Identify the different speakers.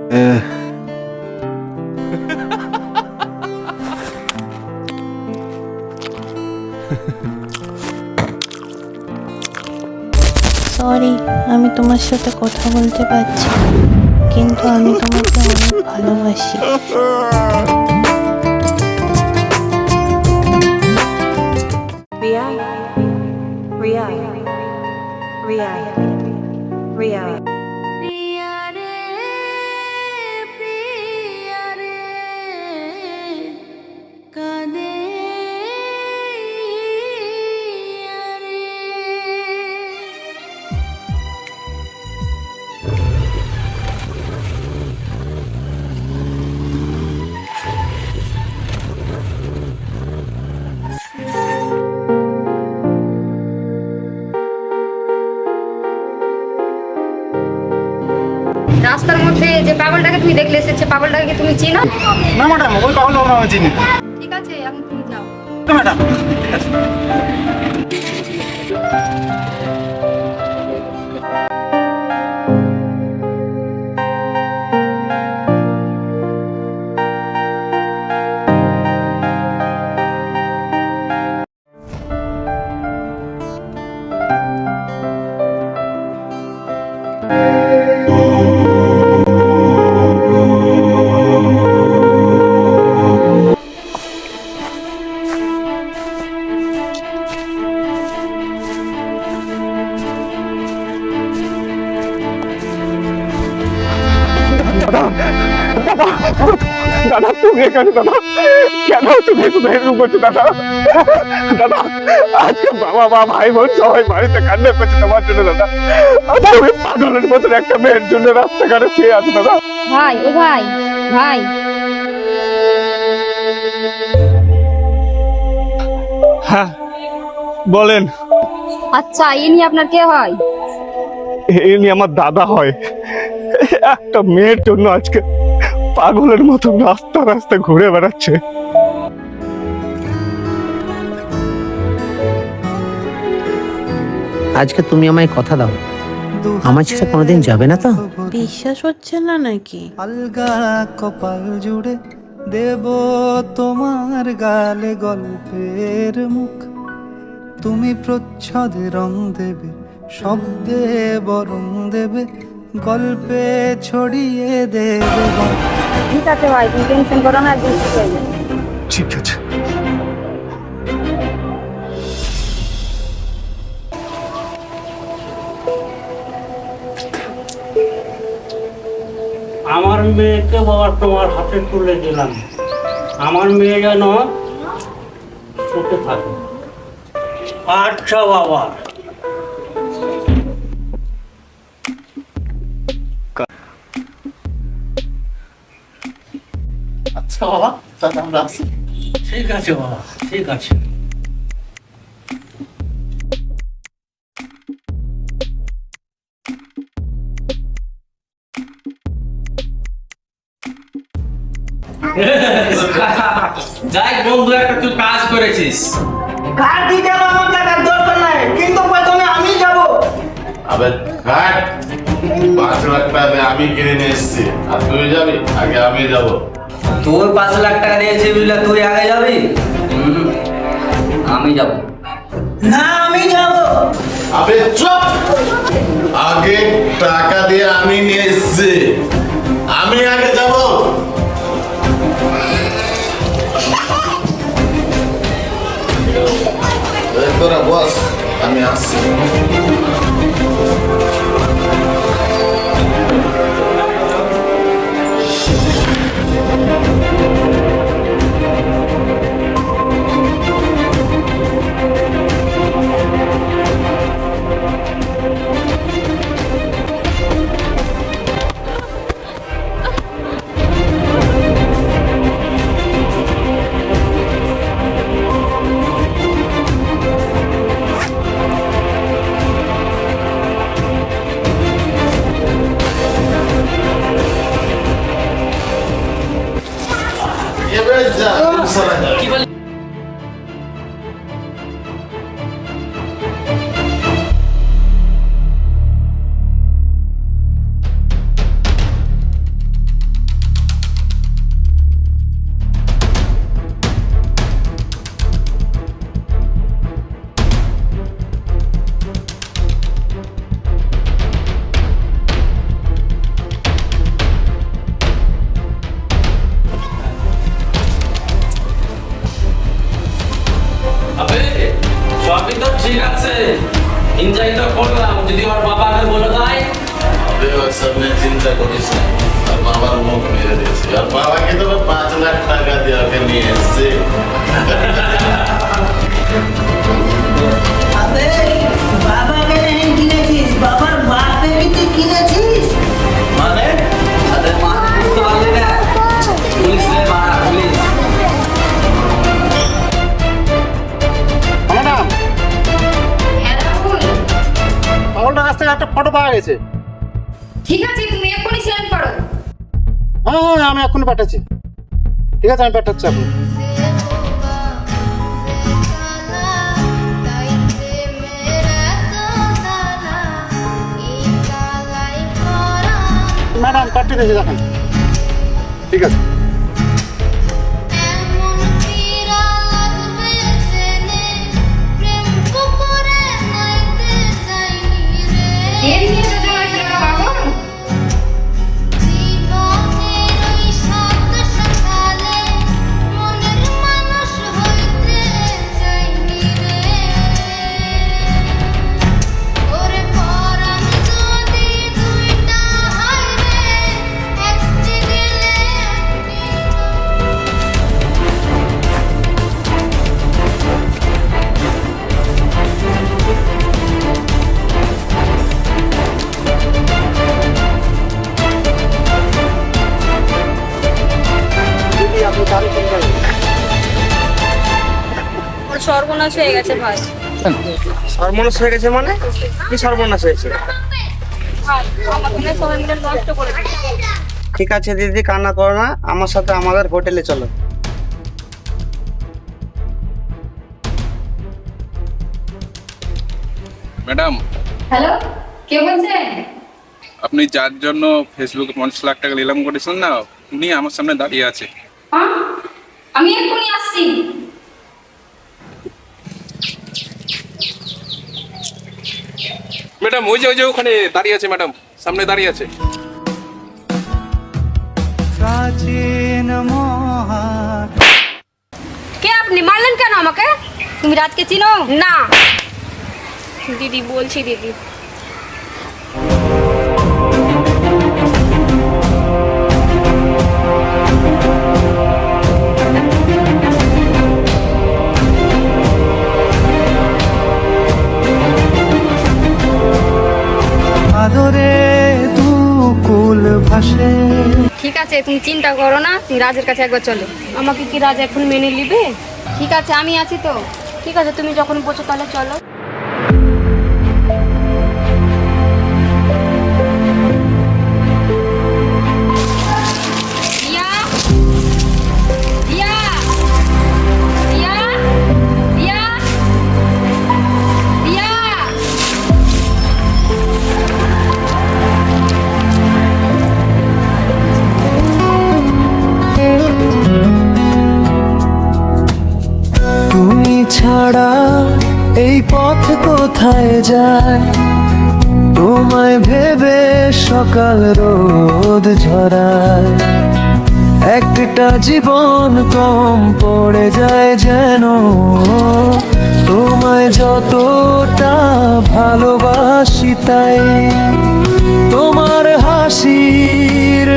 Speaker 1: Sorry, আমি তোমার সাথে কথা বলতে পারছি না, কিন্তু আমি তোমাকে অনেক ভালোবাসি।
Speaker 2: রিয়া রিয়া রিয়া রিয়া
Speaker 3: রাস্তার মধ্যে যে পাগলটাকে তুমি দেখলে এসেছে, পাগলটাকে তুমি চিনো?
Speaker 4: না ম্যাডাম, ওই পাগলটা আমি চিনি না।
Speaker 3: ঠিক আছে, এখন তুমি যাও।
Speaker 4: ম্যাডাম দাদা, তুমি এখানে? দাদা, কেন তুমি এরকম করছো? দাদা দাদা, আজকে বাবা মা ভাই বোন সবাই বাড়িতে কান্না করছে তোমার জন্য। দাদা, তুমি পাগলের মতন একটা মেয়ের জন্য রাস্তাঘাটে শুয়ে আছো। দাদা
Speaker 3: ভাই, ও ভাই, ভাই।
Speaker 4: হ্যাঁ বলেন।
Speaker 3: আচ্ছা, ইনি আপনার কে হয়?
Speaker 4: ইনি আমার দাদা হয়। একটা মেয়ের জন্য আজকে পাগলের মতো রাস্তা রাস্তা ঘুরে বেড়াচ্ছে।
Speaker 5: আজকে তুমি আমায় কথা দাও, আমার ছেলে কোনোদিন যাবে না তো?
Speaker 1: বিশ্বাস হচ্ছে না নাকি?
Speaker 6: আলগা কপাল জুড়ে দেব তোমার গালে গল্পের মুখ। তুমি প্রচ্ছদে রং দেবে, শব্দে বরং দেবে, গল্পে ছড়িয়ে দেবে।
Speaker 3: ঠিক আছে ভাই, তুমি টেনশন করো না, একদিন ঠিক হয়ে যাবে।
Speaker 4: ঠিক আছে।
Speaker 7: আমার মেয়েকে বাবা তোমার হাতে তুলে দিলাম। আমার মেয়ে যেন সুখে থাকে। আচ্ছা বাবা।
Speaker 8: আচ্ছা বাবা, তাহলে আমরা আসি।
Speaker 7: ঠিক আছে বাবা, ঠিক আছে।
Speaker 9: যাই বন্ধু, একটা তুই কাজ করেছিস।
Speaker 8: কার দিকে আমার টাকার দরকার নাই, কিন্তু প্রথমে আমি যাব।
Speaker 10: আবে কাট, 5 লাখ টাকা আমি কিনে নিয়ে এসেছি, আর তুই যাবি? আগে আমি যাব।
Speaker 9: তুই 5 লাখ টাকা দিয়েছি বুঝলে, তুই আগে যাবি? আমি যাব
Speaker 8: না, আমি যাব।
Speaker 10: আবে চুপ! আগে টাকা দিয়ে আমি নিয়ে এসেছি, আমি আগে যাব। তোরা বস, আমি আসছি। চিন্তা করিস না, আর বাবার মুখ মেরে দিয়েছে, আর বাবাকে তো 5 লাখ টাকা দিয়ে ওকে নিয়ে এসছে।
Speaker 8: আবে বাবাকে নেই কিনেছিস, বাবার বাপকে তুই কিনেছিস?
Speaker 9: মানে তাদের মা বুঝতে পারলি না? পুলিশ রে মারা, পুলিশ।
Speaker 4: ম্যাডাম,
Speaker 3: হ্যাঁ রাহুল,
Speaker 4: পাগলটার কাছ থেকে একটা ফটো পাওয়া গেছে।
Speaker 3: ঠিক আছে তুমি এক্ষুনি সেন্ড করো।
Speaker 4: হ্যাঁ হ্যাঁ, আমি এখনই পাঠাচ্ছি। ঠিক আছে, আমি পাঠাচ্ছি এখন। ম্যাডাম পাঠিয়ে দিয়েছি, দেখেন। ঠিক আছে।
Speaker 3: এর নিয়ে তো জমা ছিল না বাবা।
Speaker 11: সর্বনাশ হয়ে গেছে ভাই।
Speaker 8: সর্বনাশ হয়ে গেছে মানে? কি সর্বনাশ হয়েছে?
Speaker 11: আমাকে সবাই মিলে নষ্ট করে দিয়েছে।
Speaker 8: ঠিক আছে দিদি, কান্না করো না, আমার সাথে আমাদের হোটেলে চলো।
Speaker 12: ম্যাডাম,
Speaker 3: হ্যালো, কে বলছেন?
Speaker 12: আপনি যার জন্য ফেসবুকে 50 লাখ টাকা নিলাম করেছেন না, উনি আমার সামনে দাঁড়িয়ে আছে।
Speaker 3: হ্যাঁ, আমি এক্ষুনি আসছি।
Speaker 12: ম্যাডাম, ওই যে ওখানে দাঁড়িয়ে আছে, ম্যাডাম সামনে দাঁড়িয়ে আছে।
Speaker 6: প্রাচীন মহা
Speaker 3: কে আপনি? মারলেন কেন আমাকে? তুমি রাজকে চিনো? না।
Speaker 11: দিদি বলছি দিদি,
Speaker 6: আদরে দুকুল ভাসে।
Speaker 3: ঠিক আছে, তুমি চিন্তা করো না, তুমি রাজের কাছে একবার চলো।
Speaker 11: আমাকে কি রাজ এখন মেনে নিবে?
Speaker 3: ঠিক আছে, আমি আছি তো।
Speaker 11: ঠিক আছে, তুমি যখন বলছো তাহলে চলো।
Speaker 3: রিয়া, রিয়া, রিয়া, রিয়া, রিয়া।
Speaker 6: তুমি ছাড়া এই পথ কোথায় যায়, তোমায় ভেবে সকাল রোদ ঝরায়। একটা জীবন কম পড়ে যায় যেন, তোমায় যতটা ভালোবাসি তাই। তোমার হাসির